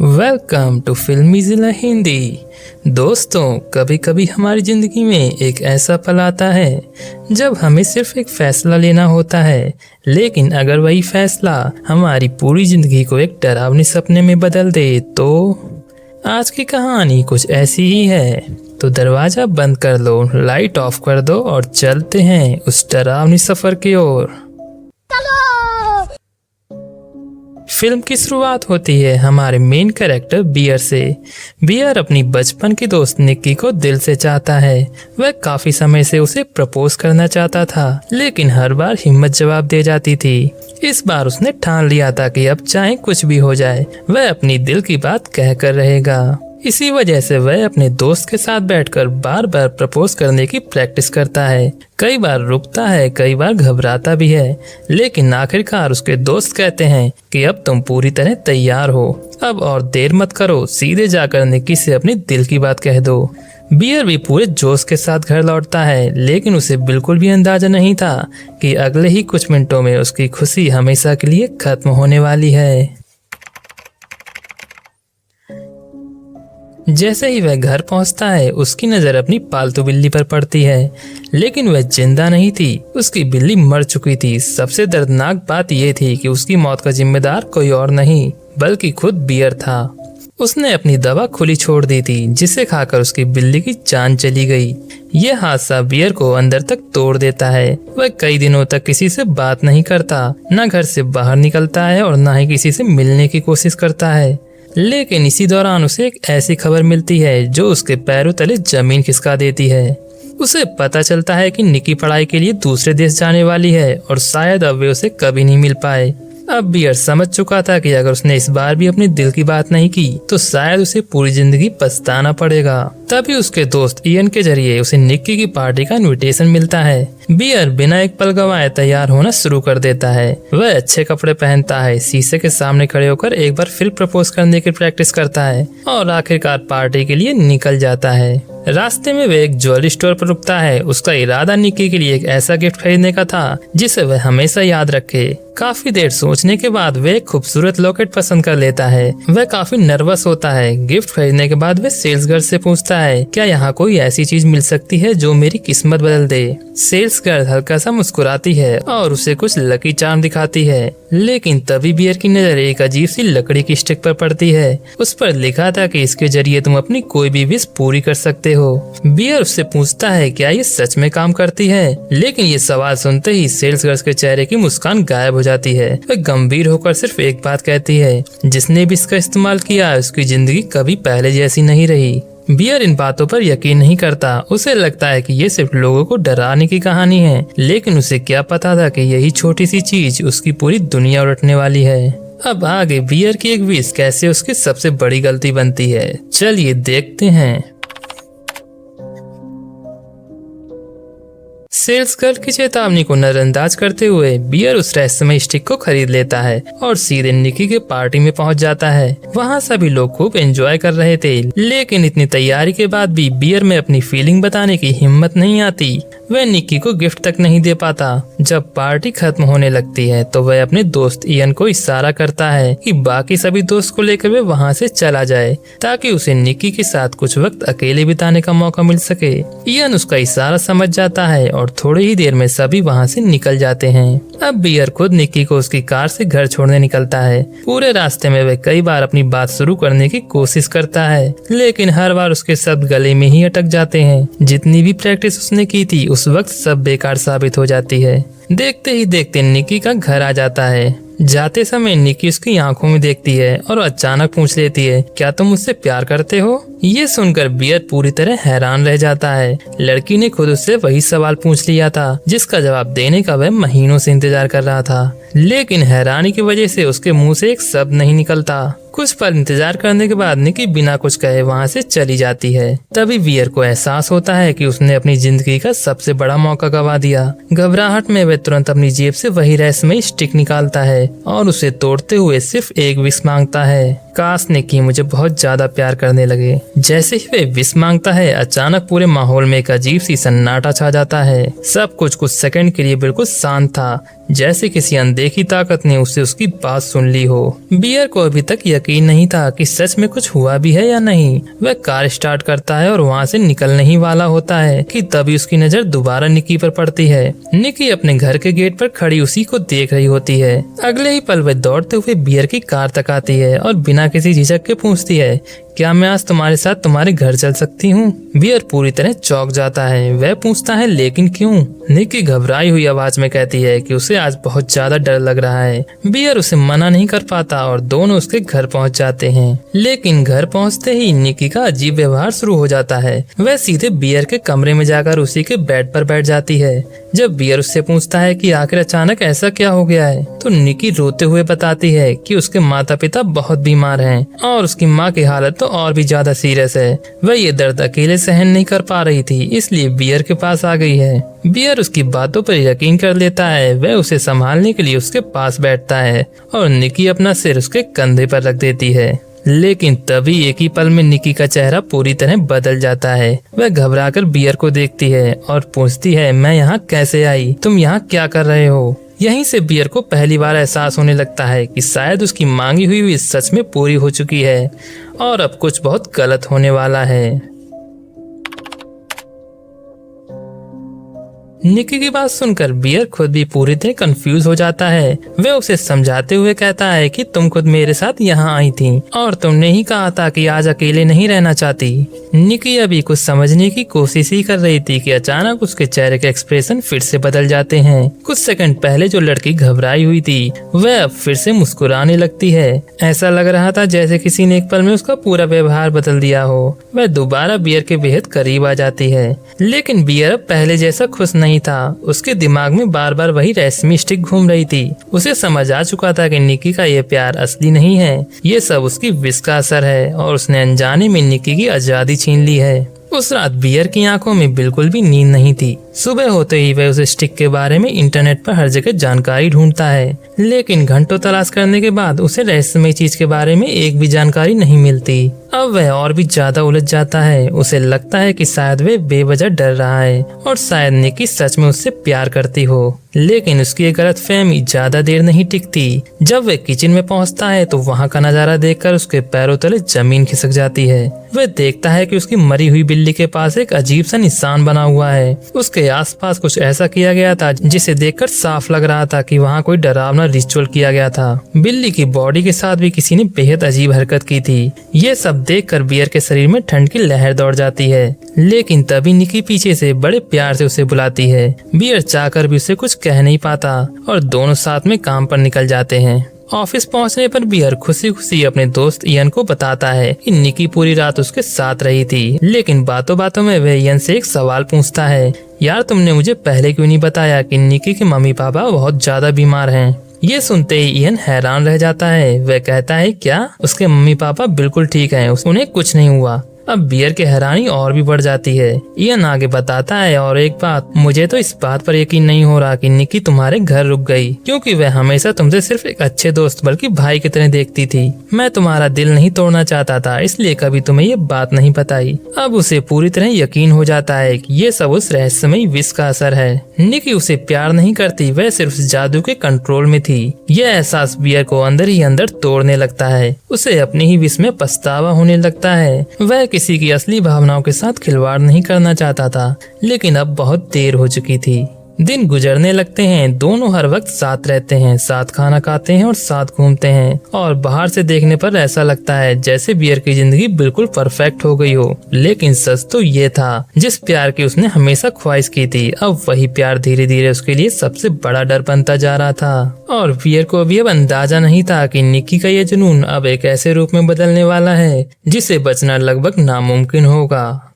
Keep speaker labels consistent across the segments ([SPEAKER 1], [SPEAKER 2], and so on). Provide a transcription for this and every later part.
[SPEAKER 1] Welcome to फिल्मी जिला हिंदी। दोस्तों, कभी कभी हमारी ज़िंदगी में एक ऐसा पल आता है जब हमें सिर्फ एक फैसला लेना होता है, लेकिन अगर वही फैसला हमारी पूरी ज़िंदगी को एक डरावने सपने में बदल दे तो आज की कहानी कुछ ऐसी ही है। तो दरवाज़ा बंद कर लो, लाइट ऑफ कर दो और चलते हैं उस डरावनी सफ़र की ओर। फिल्म की शुरुआत होती है हमारे मेन कैरेक्टर बियर से। बियर अपनी बचपन की दोस्त निक्की को दिल से चाहता है। वह काफी समय से उसे प्रपोज करना चाहता था, लेकिन हर बार हिम्मत जवाब दे जाती थी। इस बार उसने ठान लिया था कि अब चाहे कुछ भी हो जाए वह अपनी दिल की बात कहकर रहेगा। इसी वजह से वह अपने दोस्त के साथ बैठकर बार बार प्रपोज करने की प्रैक्टिस करता है। कई बार रुकता है, कई बार घबराता भी है, लेकिन आखिरकार उसके दोस्त कहते हैं कि अब तुम पूरी तरह तैयार हो, अब और देर मत करो, सीधे जाकर निक्की से अपनी दिल की बात कह दो। बियर भी पूरे जोश के साथ घर लौटता है, लेकिन उसे बिल्कुल भी अंदाजा नहीं था कि अगले ही कुछ मिनटों में उसकी खुशी हमेशा के लिए खत्म होने वाली है। जैसे ही वह घर पहुंचता है, उसकी नजर अपनी पालतू बिल्ली पर पड़ती है, लेकिन वह जिंदा नहीं थी, उसकी बिल्ली मर चुकी थी। सबसे दर्दनाक बात यह थी कि उसकी मौत का जिम्मेदार कोई और नहीं बल्कि खुद बियर था। उसने अपनी दवा खुली छोड़ दी थी, जिसे खाकर उसकी बिल्ली की जान चली गई। यह हादसा बियर को अंदर तक तोड़ देता है। वह कई दिनों तक किसी से बात नहीं करता, न घर से बाहर निकलता है और न ही किसी से मिलने की कोशिश करता है। लेकिन इसी दौरान उसे एक ऐसी खबर मिलती है जो उसके पैरों तले जमीन खिसका देती है। उसे पता चलता है कि निक्की पढ़ाई के लिए दूसरे देश जाने वाली है और शायद अब वे उसे कभी नहीं मिल पाए। अब बियर समझ चुका था कि अगर उसने इस बार भी अपने दिल की बात नहीं की तो शायद उसे पूरी जिंदगी पछताना पड़ेगा। तभी उसके दोस्त इयन के जरिए उसे निक्की की पार्टी का इनविटेशन मिलता है। बियर बिना एक पल गंवाए तैयार होना शुरू कर देता है। वह अच्छे कपड़े पहनता है, शीशे के सामने खड़े होकर एक बार फिर प्रपोज करने की प्रैक्टिस करता है और आखिरकार पार्टी के लिए निकल जाता है। रास्ते में वह एक ज्वेलरी स्टोर पर रुकता है। उसका इरादा निक्की के लिए एक ऐसा गिफ्ट खरीदने का था जिसे वह हमेशा याद रखे। काफी देर सोचने के बाद वह एक खूबसूरत लॉकेट पसंद कर लेता है। वह काफी नर्वस होता है। गिफ्ट खरीदने के बाद वह सेल्स गर्ल से पूछता है, क्या यहाँ कोई ऐसी चीज मिल सकती है जो मेरी किस्मत बदल दे। सेल्स गर्ल हल्का सा मुस्कुराती है और उसे कुछ लकी चार्म दिखाती है, लेकिन तभी बियर की नजर एक अजीब सी लकड़ी की स्टिक पर पड़ती है। उस पर लिखा था कि इसके जरिए तुम अपनी कोई भी विश पूरी कर सकते हो। बियर उससे पूछता है क्या ये सच में काम करती है, लेकिन ये सवाल सुनते ही सेल्स गर्ल के चेहरे की मुस्कान गायब हो जाती है। वह गंभीर होकर सिर्फ एक बात कहती है, जिसने भी इसका इस्तेमाल किया उसकी जिंदगी कभी पहले जैसी नहीं रही। बियर इन बातों पर यकीन नहीं करता। उसे लगता है कि ये सिर्फ लोगों को डराने की कहानी है, लेकिन उसे क्या पता था कि यही छोटी सी चीज उसकी पूरी दुनिया उलटने वाली है। अब आगे बियर की एक विश कैसे उसकी सबसे बड़ी गलती बनती है, चलिए देखते हैं। सेल्स गर्ल की चेतावनी को नजरअंदाज करते हुए बियर उस रहस्यमय स्टिक को खरीद लेता है और सीधे निक्की के पार्टी में पहुंच जाता है। वहां सभी लोग खूब एंजॉय कर रहे थे, लेकिन इतनी तैयारी के बाद भी बियर में अपनी फीलिंग बताने की हिम्मत नहीं आती। वह निक्की को गिफ्ट तक नहीं दे पाता। जब पार्टी खत्म होने लगती है तो वह अपने दोस्त इयन को इशारा करता है कि बाकी सभी दोस्त को लेकर वह वहाँ से चला जाए, ताकि उसे निक्की के साथ कुछ वक्त अकेले बिताने का मौका मिल सके। इयन उसका इशारा समझ जाता है और थोड़ी ही देर में सभी वहाँ से निकल जाते हैं। अब बियर खुद निक्की को उसकी कार से घर छोड़ने निकलता है। पूरे रास्ते में वह कई बार अपनी बात शुरू करने की कोशिश करता है, लेकिन हर बार उसके शब्द गले में ही अटक जाते हैं। जितनी भी प्रैक्टिस उसने की थी उस वक्त सब बेकार साबित हो जाती है। देखते ही देखते निक्की का घर आ जाता है। जाते समय निक्की उसकी आंखों में देखती है और अचानक पूछ लेती है, क्या तुम मुझसे प्यार करते हो? ये सुनकर बियर पूरी तरह हैरान रह जाता है। लड़की ने खुद उससे वही सवाल पूछ लिया था जिसका जवाब देने का वह महीनों से इंतजार कर रहा था, लेकिन हैरानी की वजह से उसके मुंह से एक शब्द नहीं निकलता। कुछ पल इंतजार करने के बाद निक्की बिना कुछ कहे वहाँ से चली जाती है। तभी बियर को एहसास होता है कि उसने अपनी जिंदगी का सबसे बड़ा मौका गवा दिया। घबराहट में वह तुरंत अपनी जेब से वही रहस्यमय स्टिक निकालता है और उसे तोड़ते हुए सिर्फ एक विश मांगता है। काश निकी मुझे बहुत ज्यादा प्यार करने लगे। जैसे ही वे विश मांगता है, अचानक पूरे माहौल में एक अजीब सी सन्नाटा छा जाता है। सब कुछ सेकंड के लिए बिल्कुल शांत था, जैसे किसी अनदेखी ताकत ने उसे उसकी बात सुन ली हो। बियर को अभी तक यकीन नहीं था कि सच में कुछ हुआ भी है या नहीं। वह कार स्टार्ट करता है और वहाँ से निकलने ही वाला होता है कि तभी उसकी नजर दोबारा निकी पर पड़ती है। निकी अपने घर के गेट पर खड़ी उसी को देख रही होती है। अगले ही पल वह दौड़ते हुए बियर की कार तक आती है और बिना किसी झिझक के पूछती है, क्या मैं आज तुम्हारे साथ तुम्हारे घर चल सकती हूँ? बियर पूरी तरह चौंक जाता है। वह पूछता है, लेकिन क्यों? निकी घबराई हुई आवाज में कहती है कि उसे आज बहुत ज्यादा डर लग रहा है। बियर उसे मना नहीं कर पाता और दोनों उसके घर पहुंच जाते हैं। लेकिन घर पहुंचते ही निकी का अजीब व्यवहार शुरू हो जाता है। वह सीधे बियर के कमरे में जाकर उसी के बेड पर बैठ जाती है। जब बियर उससे पूछता है कि आखिर अचानक ऐसा क्या हो गया है, तो निकी रोते हुए बताती है कि उसके माता पिता बहुत बीमार हैं और उसकी माँ की हालत तो और भी ज्यादा सीरियस है। वह ये दर्द अकेले सहन नहीं कर पा रही थी, इसलिए बियर के पास आ गई है। बियर उसकी बातों पर यकीन कर लेता है। वह उसे संभालने के लिए उसके पास बैठता है और निकी अपना सिर उसके कंधे पर रख देती है। लेकिन तभी एक ही पल में निकी का चेहरा पूरी तरह बदल जाता है। वह घबराकर बियर को देखती है और पूछती है, मैं यहाँ कैसे आई? तुम यहाँ क्या कर रहे हो? यहीं से बियर को पहली बार एहसास होने लगता है कि शायद उसकी मांगी हुई विश सच में पूरी हो चुकी है और अब कुछ बहुत गलत होने वाला है। निकी की बात सुनकर बियर खुद भी पूरी तरह कंफ्यूज हो जाता है। वह उसे समझाते हुए कहता है कि तुम खुद मेरे साथ यहाँ आई थी और तुमने ही कहा था कि आज अकेले नहीं रहना चाहती। निकी अभी कुछ समझने की कोशिश ही कर रही थी कि अचानक उसके चेहरे के एक्सप्रेशन फिर से बदल जाते हैं। कुछ सेकंड पहले जो लड़की घबराई हुई थी, वह अब फिर से मुस्कुराने लगती है। ऐसा लग रहा था जैसे किसी ने एक पल में उसका पूरा व्यवहार बदल दिया हो। वह दोबारा बियर के बेहद करीब आ जाती है, लेकिन बियर अब पहले जैसा खुश नहीं था। उसके दिमाग में बार बार वही रेशमी स्टिक घूम रही थी। उसे समझ आ चुका था कि निकी का ये प्यार असली नहीं है, ये सब उसकी विश का असर है और उसने अनजाने में निकी की आजादी छीन ली है। उस रात बियर की आंखों में बिल्कुल भी नींद नहीं थी। सुबह होते ही वह उस स्टिक के बारे में इंटरनेट पर हर जगह जानकारी ढूंढता है, लेकिन घंटों तलाश करने के बाद उसे रहस्यमय चीज के बारे में एक भी जानकारी नहीं मिलती। अब वह और भी ज्यादा उलझ जाता है। उसे लगता है कि शायद वह बेवजह डर रहा है और शायद निकी सच में उससे प्यार करती हो। लेकिन उसकी ये गलतफहमी ज्यादा देर नहीं टिकती। जब वह किचन में पहुंचता है तो वहां का नजारा देखकर उसके पैरों तले जमीन खिसक जाती है। वह देखता है कि उसकी मरी हुई बिल्ली के पास एक अजीब सा निशान बना हुआ है। उसके आसपास कुछ ऐसा किया गया था जिसे देखकर साफ लग रहा था कि वहाँ कोई डरावना रिचुअल किया गया था। बिल्ली की बॉडी के साथ भी किसी ने बेहद अजीब हरकत की थी। ये सब देखकर बियर के शरीर में ठंड की लहर दौड़ जाती है। लेकिन तभी निकी पीछे से बड़े प्यार से उसे बुलाती है। बियर चाहकर भी उसे कुछ कह नहीं पाता और दोनों साथ में काम पर निकल जाते हैं। ऑफिस पहुंचने पर बियर खुशी खुशी अपने दोस्त इयन को बताता है कि निकी पूरी रात उसके साथ रही थी। लेकिन बातों बातों में वह इयन से एक सवाल पूछता है, यार तुमने मुझे पहले क्यों नहीं बताया कि निकी के मम्मी पापा बहुत ज्यादा बीमार हैं? ये सुनते ही इयन हैरान रह जाता है। वह कहता है, क्या? उसके मम्मी पापा बिल्कुल ठीक हैं, उन्हें कुछ नहीं हुआ। अब बियर की हैरानी और भी बढ़ जाती है। इयन आगे बताता है, और एक बात, मुझे तो इस बात पर यकीन नहीं हो रहा कि निकी तुम्हारे घर रुक गई, क्योंकि वह हमेशा तुमसे सिर्फ एक अच्छे दोस्त बल्कि भाई की तरह देखती थी। मैं तुम्हारा दिल नहीं तोड़ना चाहता था, इसलिए कभी तुम्हें ये बात नहीं बताई। अब उसे पूरी तरह यकीन हो जाता है कि ये सब उस रहस्यमयी विष का असर है। निकी उसे प्यार नहीं करती, वह सिर्फ उस जादू के कंट्रोल में थी। यह एहसास बियर को अंदर ही अंदर तोड़ने लगता है। उसे अपनी ही विष में पछतावा होने लगता है। वह किसी की असली भावनाओं के साथ खिलवाड़ नहीं करना चाहता था, लेकिन अब बहुत देर हो चुकी थी। दिन गुजरने लगते हैं। दोनों हर वक्त साथ रहते हैं, साथ खाना खाते हैं और साथ घूमते हैं। और बाहर से देखने पर ऐसा लगता है जैसे बियर की जिंदगी बिल्कुल परफेक्ट हो गई हो। लेकिन सच तो ये था, जिस प्यार की उसने हमेशा ख्वाहिश की थी, अब वही प्यार धीरे धीरे उसके लिए सबसे बड़ा डर बनता जा रहा था। और बियर को अभी अब अंदाजा नहीं था कि निकी का ये जुनून अब एक ऐसे रूप में बदलने वाला है जिसे बचना लगभग नामुमकिन होगा।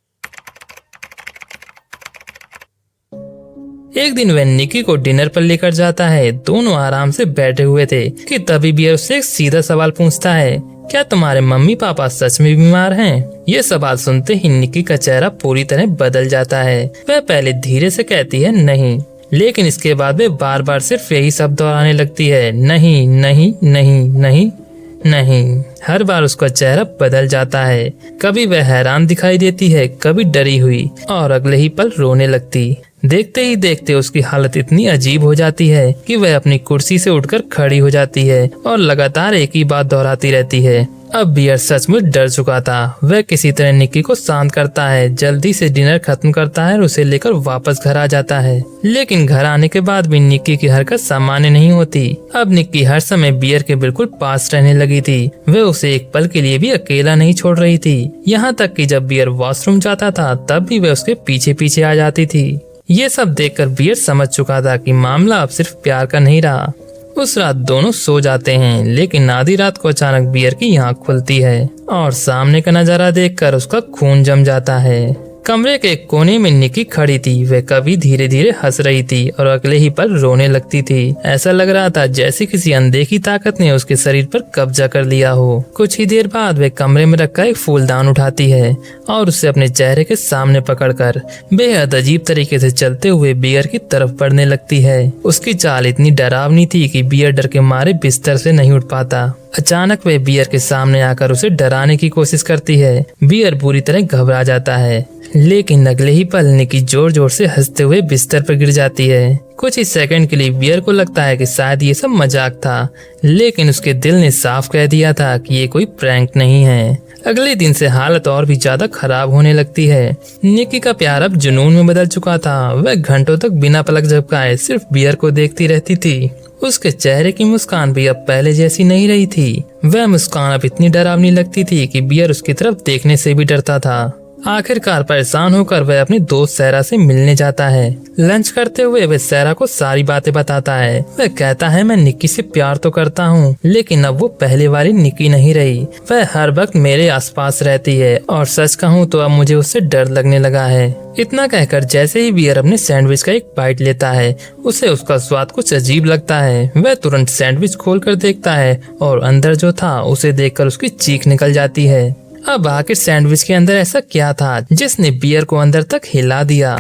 [SPEAKER 1] एक दिन वह निकी को डिनर पर लेकर जाता है। दोनों आराम से बैठे हुए थे कि तभी बियर उससे एक सीधा सवाल पूछता है, क्या तुम्हारे मम्मी पापा सच में बीमार हैं? ये सवाल सुनते ही निकी का चेहरा पूरी तरह बदल जाता है। वह पहले धीरे से कहती है नहीं, लेकिन इसके बाद वह बार बार सिर्फ यही शब्द दोहराने लगती है, नहीं नहीं नहीं नहीं। नहीं, हर बार उसका चेहरा बदल जाता है। कभी वह हैरान दिखाई देती है, कभी डरी हुई और अगले ही पल रोने लगती। देखते ही देखते उसकी हालत इतनी अजीब हो जाती है कि वह अपनी कुर्सी से उठकर खड़ी हो जाती है और लगातार एक ही बात दोहराती रहती है। अब बियर सचमुच डर चुका था। वह किसी तरह निक्की को शांत करता है, जल्दी से डिनर खत्म करता है और उसे लेकर वापस घर आ जाता है। लेकिन घर आने के बाद भी निक्की की हरकत सामान्य नहीं होती। अब निक्की हर समय बियर के बिल्कुल पास रहने लगी थी। वह उसे एक पल के लिए भी अकेला नहीं छोड़ रही थी। यहाँ तक कि जब बियर वॉशरूम जाता था तब भी वह उसके पीछे पीछे आ जाती थी। ये सब देखकर बियर समझ चुका था कि मामला अब सिर्फ प्यार का नहीं रहा। उस रात दोनों सो जाते हैं, लेकिन आधी रात को अचानक बियर की आंख खुलती है और सामने का नजारा देखकर उसका खून जम जाता है। कमरे के एक कोने में निक्की खड़ी थी। वह कभी धीरे धीरे हंस रही थी और अगले ही पल रोने लगती थी। ऐसा लग रहा था जैसे किसी अनदेखी ताकत ने उसके शरीर पर कब्जा कर लिया हो। कुछ ही देर बाद वह कमरे में रखा एक फूलदान उठाती है और उसे अपने चेहरे के सामने पकड़कर बेहद अजीब तरीके से चलते हुए बियर की तरफ बढ़ने लगती है। उसकी चाल इतनी डरावनी थी कि बियर डर के मारे बिस्तर से नहीं उठ पाता। अचानक वह बियर के सामने आकर उसे डराने की कोशिश करती है। बियर बुरी तरह घबरा जाता है, लेकिन अगले ही पल निक्की जोर जोर से हंसते हुए बिस्तर पर गिर जाती है। कुछ ही सेकंड के लिए बियर को लगता है कि शायद ये सब मजाक था, लेकिन उसके दिल ने साफ कह दिया था कि ये कोई प्रैंक नहीं है। अगले दिन से हालत और भी ज्यादा खराब होने लगती है। निक्की का प्यार अब जुनून में बदल चुका था। वह घंटों तक बिना पलक झपकाए सिर्फ बियर को देखती रहती थी। उसके चेहरे की मुस्कान भी अब पहले जैसी नहीं रही थी। वह मुस्कान अब इतनी डरावनी लगती थी कि बियर उसकी तरफ देखने से भी डरता था। आखिरकार परेशान होकर वह अपनी दोस्त सहरा से मिलने जाता है। लंच करते हुए वह सहरा को सारी बातें बताता है। वह कहता है, मैं निक्की से प्यार तो करता हूँ, लेकिन अब वो पहले वाली निक्की नहीं रही। वह हर वक्त मेरे आसपास रहती है और सच कहूँ तो अब मुझे उससे डर लगने लगा है। इतना कहकर जैसे ही बियर अपने सैंडविच का एक बाइट लेता है, उसे उसका स्वाद कुछ अजीब लगता है। वह तुरंत सैंडविच खोलकर देखता है और अंदर जो था उसे देखकर उसकी चीख निकल जाती है। अब आखिर सैंडविच के अंदर ऐसा क्या था जिसने बियर को अंदर तक हिला दिया।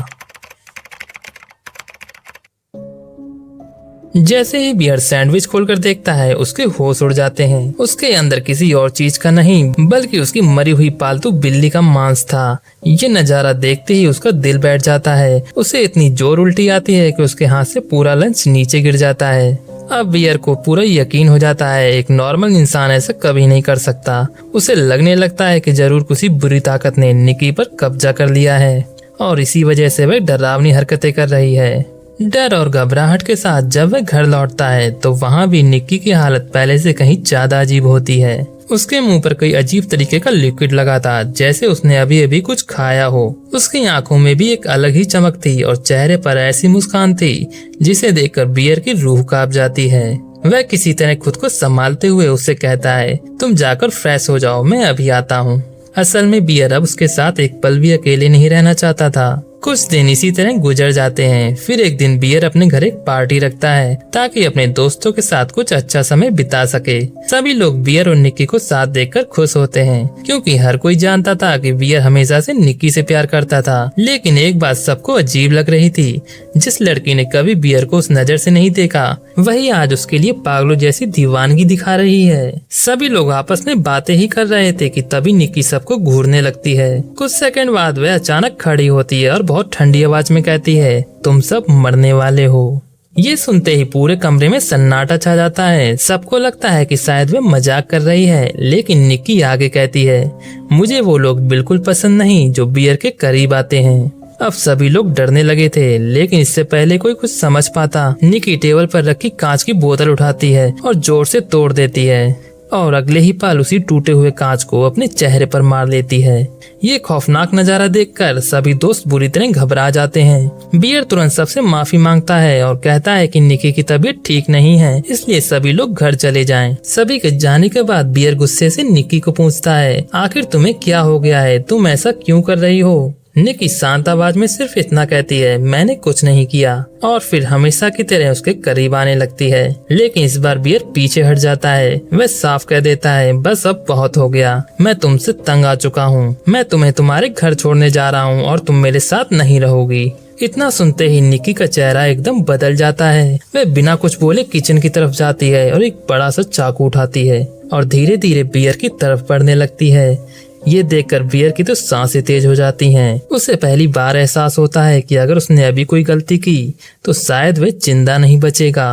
[SPEAKER 1] जैसे ही बियर सैंडविच खोलकर देखता है, उसके होश उड़ जाते हैं। उसके अंदर किसी और चीज का नहीं बल्कि उसकी मरी हुई पालतू बिल्ली का मांस था। ये नजारा देखते ही उसका दिल बैठ जाता है। उसे इतनी जोर उल्टी आती है कि उसके हाथ से पूरा लंच नीचे गिर जाता है। अब बियर को पूरा यकीन हो जाता है, एक नॉर्मल इंसान ऐसा कभी नहीं कर सकता। उसे लगने लगता है कि जरूर किसी बुरी ताकत ने निक्की पर कब्जा कर लिया है और इसी वजह से वह डरावनी हरकतें कर रही है। डर और घबराहट के साथ जब वह घर लौटता है तो वहाँ भी निक्की की हालत पहले से कहीं ज्यादा अजीब होती है। उसके मुंह पर कोई अजीब तरीके का लिक्विड लगा था, जैसे उसने अभी अभी कुछ खाया हो। उसकी आंखों में भी एक अलग ही चमक थी और चेहरे पर ऐसी मुस्कान थी जिसे देखकर बियर की रूह कांप जाती है। वह किसी तरह खुद को संभालते हुए उससे कहता है, तुम जाकर फ्रेश हो जाओ, मैं अभी आता हूँ। असल में बियर अब उसके साथ एक पल भी अकेले नहीं रहना चाहता था। कुछ दिन इसी तरह गुजर जाते हैं। फिर एक दिन बियर अपने घर एक पार्टी रखता है ताकि अपने दोस्तों के साथ कुछ अच्छा समय बिता सके। सभी लोग बियर और निक्की को साथ देखकर खुश होते हैं, क्योंकि हर कोई जानता था कि बियर हमेशा से निक्की से प्यार करता था। लेकिन एक बात सबको अजीब लग रही थी, जिस लड़की ने कभी बियर को उस नजर से नहीं देखा, वही आज उसके लिए पागलों जैसी दीवानगी दिखा रही है। सभी लोग आपस में बातें ही कर रहे थे कि तभी निक्की सबको घूरने लगती है। कुछ सेकंड बाद वह अचानक खड़ी होती है और बहुत ठंडी आवाज में कहती है, तुम सब मरने वाले हो। ये सुनते ही पूरे कमरे में सन्नाटा छा जाता है। सबको लगता है कि शायद वे मजाक कर रही है, लेकिन निक्की आगे कहती है, मुझे वो लोग बिल्कुल पसंद नहीं जो बियर के करीब आते हैं। अब सभी लोग डरने लगे थे, लेकिन इससे पहले कोई कुछ समझ पाता, निक्की टेबल पर रखी कांच की बोतल उठाती है और जोर से तोड़ देती है और अगले ही पल उसी टूटे हुए कांच को अपने चेहरे पर मार लेती है। ये खौफनाक नजारा देखकर सभी दोस्त बुरी तरह घबरा जाते हैं। बियर तुरंत सबसे माफी मांगता है और कहता है कि निक्की की तबीयत ठीक नहीं है, इसलिए सभी लोग घर चले जाएं। सभी के जाने के बाद बियर गुस्से से निक्की को पूछता है, आखिर तुम्हें क्या हो गया है, तुम ऐसा क्यों कर रही हो? निक्की शांत आवाज में सिर्फ इतना कहती है, मैंने कुछ नहीं किया, और फिर हमेशा की तरह उसके करीब आने लगती है। लेकिन इस बार बियर पीछे हट जाता है। वह साफ कह देता है, बस अब बहुत हो गया, मैं तुमसे तंग आ चुका हूँ। मैं तुम्हें तुम्हारे घर छोड़ने जा रहा हूँ और तुम मेरे साथ नहीं रहोगी। इतना सुनते ही निक्की का चेहरा एकदम बदल जाता है। वह बिना कुछ बोले किचन की तरफ जाती है और एक बड़ा सा चाकू उठाती है और धीरे धीरे बियर की तरफ बढ़ने लगती है। ये देखकर बियर की तो सांसें तेज हो जाती हैं। उसे पहली बार एहसास होता है कि अगर उसने अभी कोई गलती की तो शायद वह जिंदा नहीं बचेगा।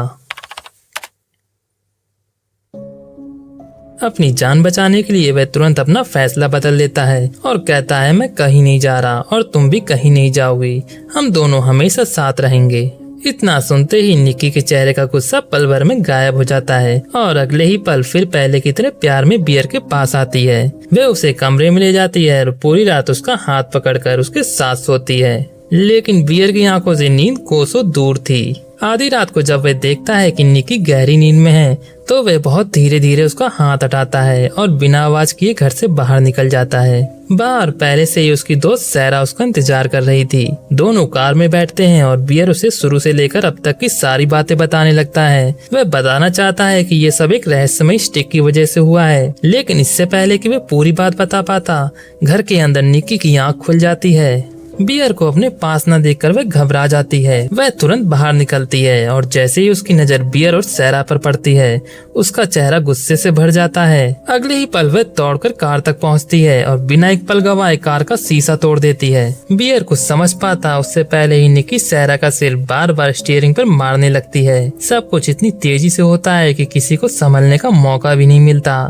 [SPEAKER 1] अपनी जान बचाने के लिए वह तुरंत अपना फैसला बदल लेता है और कहता है मैं कहीं नहीं जा रहा और तुम भी कहीं नहीं जाओगी, हम दोनों हमेशा साथ रहेंगे। इतना सुनते ही निकी के चेहरे का गुस्सा पल भर में गायब हो जाता है और अगले ही पल फिर पहले की तरह प्यार में बियर के पास आती है। वह उसे कमरे में ले जाती है और पूरी रात उसका हाथ पकड़कर उसके साथ सोती है। लेकिन बियर की आंखों से नींद कोसों दूर थी। आधी रात को जब वह देखता है कि निकी गहरी नींद में है तो वह बहुत धीरे धीरे उसका हाथ हटाता है और बिना आवाज किए घर से बाहर निकल जाता है। बाहर पहले से ही उसकी दोस्त सैरा उसका इंतजार कर रही थी। दोनों कार में बैठते हैं और बियर उसे शुरू से लेकर अब तक की सारी बातें बताने लगता है। वह बताना चाहता है कि ये सब एक रहस्यमय स्टिक की वजह से हुआ है, लेकिन इससे पहले कि वह पूरी बात बता पाता घर के अंदर निकी की आंख खुल जाती है। बियर को अपने पास न देखकर वह घबरा जाती है। वह तुरंत बाहर निकलती है और जैसे ही उसकी नजर बियर और सैरा पर पड़ती है उसका चेहरा गुस्से से भर जाता है। अगले ही पल वह दौड़कर कार तक पहुंचती है और बिना एक पल गवाए कार का शीशा तोड़ देती है। बियर कुछ समझ पाता उससे पहले ही निकी सैरा का सिर बार बार स्टीयरिंग पर मारने लगती है। सब कुछ इतनी तेजी से होता है कि किसी को संभलने का मौका भी नहीं मिलता।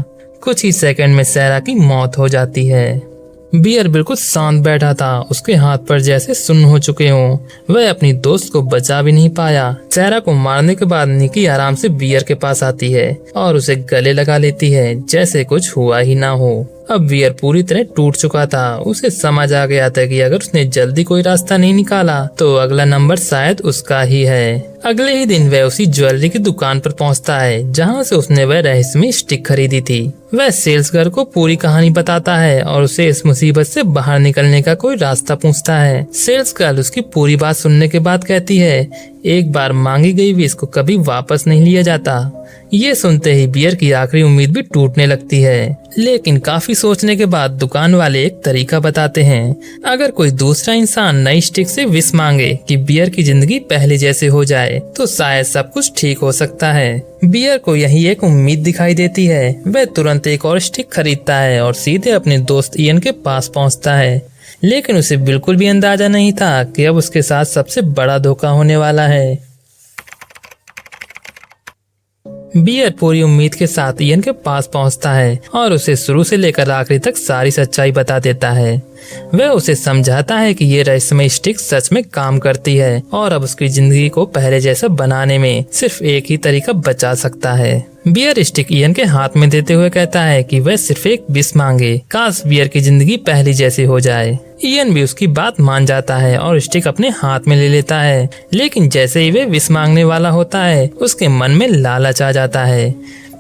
[SPEAKER 1] कुछ ही सेकंड में सैरा की मौत हो जाती है। बियर बिल्कुल शांत बैठा था, उसके हाथ पर जैसे सुन्न हो चुके हों। वह अपनी दोस्त को बचा भी नहीं पाया। सैरा को मारने के बाद निकी आराम से बियर के पास आती है और उसे गले लगा लेती है जैसे कुछ हुआ ही ना हो। अब बियर पूरी तरह टूट चुका था। उसे समझ आ गया था कि अगर उसने जल्दी कोई रास्ता नहीं निकाला तो अगला नंबर शायद उसका ही है। अगले ही दिन वह उसी ज्वेलरी की दुकान पर पहुंचता है जहां से उसने वह रहस्यमय स्टिक खरीदी थी। वह सेल्स गर्ल को पूरी कहानी बताता है और उसे इस मुसीबत से बाहर निकलने का कोई रास्ता पूछता है। सेल्स गर्ल उसकी पूरी बात सुनने के बाद कहती है एक बार मांगी गई विश को कभी वापस नहीं लिया जाता। ये सुनते ही बियर की आखिरी उम्मीद भी टूटने लगती है। लेकिन काफी सोचने के बाद दुकान वाले एक तरीका बताते हैं। अगर कोई दूसरा इंसान नई स्टिक से विश मांगे कि बियर की जिंदगी पहले जैसे हो जाए तो शायद सब कुछ ठीक हो सकता है। बियर को यही एक उम्मीद दिखाई देती है। वह तुरंत एक और स्टिक खरीदता है और सीधे अपने दोस्त इयन के पास पहुंचता है। लेकिन उसे बिल्कुल भी अंदाजा नहीं था कि अब उसके साथ सबसे बड़ा धोखा होने वाला है। बियर पूरी उम्मीद के साथ इयन के पास पहुंचता है और उसे शुरू से लेकर आखिरी तक सारी सच्चाई बता देता है। वह उसे समझाता है कि ये रहस्यमय स्टिक सच में काम करती है और अब उसकी जिंदगी को पहले जैसा बनाने में सिर्फ एक ही तरीका बचा सकता है। बियर स्टिक इयन के हाथ में देते हुए कहता है कि वह सिर्फ एक विश मांगे, काश बियर की जिंदगी पहली जैसी हो जाए। इयन भी उसकी बात मान जाता है और स्टिक अपने हाथ में ले लेता है। लेकिन जैसे ही वह विश मांगने वाला होता है उसके मन में लालच आ जाता है।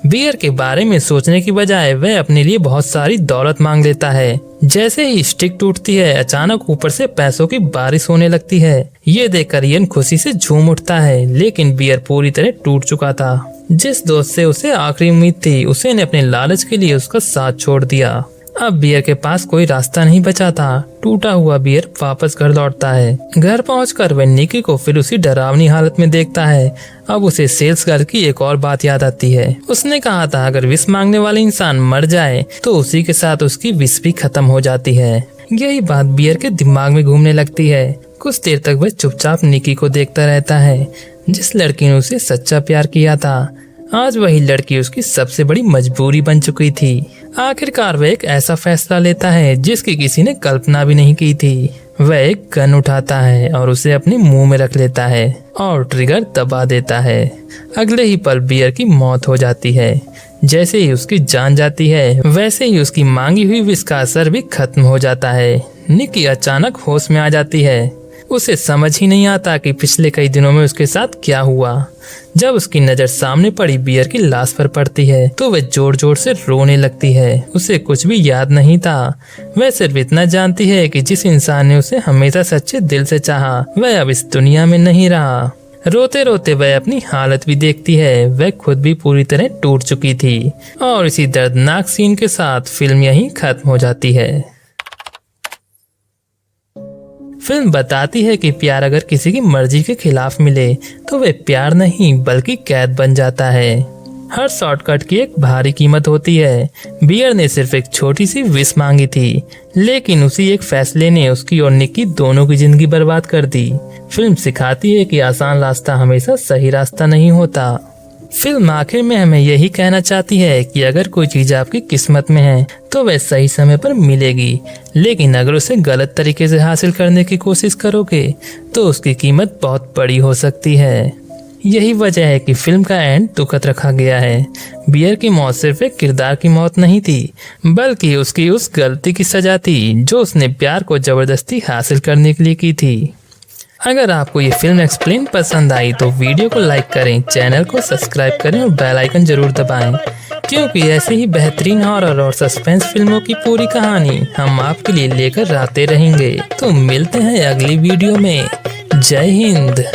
[SPEAKER 1] बियर के बारे में सोचने की बजाय वह अपने लिए बहुत सारी दौलत मांग लेता है। जैसे ही स्टिक टूटती है अचानक ऊपर से पैसों की बारिश होने लगती है। ये देखकर इयन खुशी से झूम उठता है, लेकिन बियर पूरी तरह टूट चुका था। जिस दोस्त से उसे आखिरी उम्मीद थी उसे ने अपने लालच के लिए उसका साथ छोड़ दिया। अब बियर के पास कोई रास्ता नहीं बचा था। टूटा हुआ बियर वापस घर लौटता है। घर पहुंचकर वह निकी को फिर उसी डरावनी हालत में देखता है। अब उसे सेल्स गर्ल की एक और बात याद आती है। उसने कहा था अगर विश मांगने वाले इंसान मर जाए तो उसी के साथ उसकी विश भी खत्म हो जाती है। यही बात बियर के दिमाग में घूमने लगती है। कुछ देर तक वह चुपचाप निकी को देखता रहता है, जिस लड़की ने उसे सच्चा प्यार किया था। आज वही लड़की उसकी सबसे बड़ी मजबूरी बन चुकी थी। आखिरकार वह एक ऐसा फैसला लेता है जिसकी किसी ने कल्पना भी नहीं की थी। वह एक गन उठाता है और उसे अपने मुंह में रख लेता है और ट्रिगर दबा देता है। अगले ही पल बियर की मौत हो जाती है। जैसे ही उसकी जान जाती है वैसे ही उसकी मांगी हुई विश का असर भी खत्म हो जाता है। निकी अचानक होश में आ जाती है। उसे समझ ही नहीं आता कि पिछले कई दिनों में उसके साथ क्या हुआ। जब उसकी नजर सामने पड़ी बियर की लाश पर पड़ती है तो वह जोर जोर से रोने लगती है। उसे कुछ भी याद नहीं था। वह सिर्फ इतना जानती है कि जिस इंसान ने उसे हमेशा सच्चे दिल से चाहा वह अब इस दुनिया में नहीं रहा। रोते रोते वह अपनी हालत भी देखती है। वह खुद भी पूरी तरह टूट चुकी थी और इसी दर्दनाक सीन के साथ फिल्म यहीं खत्म हो जाती है। फिल्म बताती है कि प्यार अगर किसी की मर्जी के खिलाफ मिले तो वह प्यार नहीं बल्कि कैद बन जाता है। हर शॉर्टकट की एक भारी कीमत होती है। बियर ने सिर्फ एक छोटी सी विश मांगी थी, लेकिन उसी एक फैसले ने उसकी और निक की दोनों की जिंदगी बर्बाद कर दी। फिल्म सिखाती है कि आसान रास्ता हमेशा सही रास्ता नहीं होता। फिल्म आखिर में हमें यही कहना चाहती है कि अगर कोई चीज आपकी किस्मत में है तो वह सही समय पर मिलेगी, लेकिन अगर उसे गलत तरीके से हासिल करने की कोशिश करोगे तो उसकी कीमत बहुत बड़ी हो सकती है। यही वजह है कि फिल्म का एंड दुखद रखा गया है। बियर की मौत सिर्फ एक किरदार की मौत नहीं थी, बल्कि उसकी उस गलती की सजा थी जो उसने प्यार को जबरदस्ती हासिल करने के लिए की थी। अगर आपको ये फिल्म एक्सप्लेन पसंद आई तो वीडियो को लाइक करें, चैनल को सब्सक्राइब करें और बेल आइकन जरूर दबाएं, क्योंकि ऐसे ही बेहतरीन हॉरर और सस्पेंस फिल्मों की पूरी कहानी हम आपके लिए लेकर आते रहेंगे। तो मिलते हैं अगली वीडियो में। जय हिंद।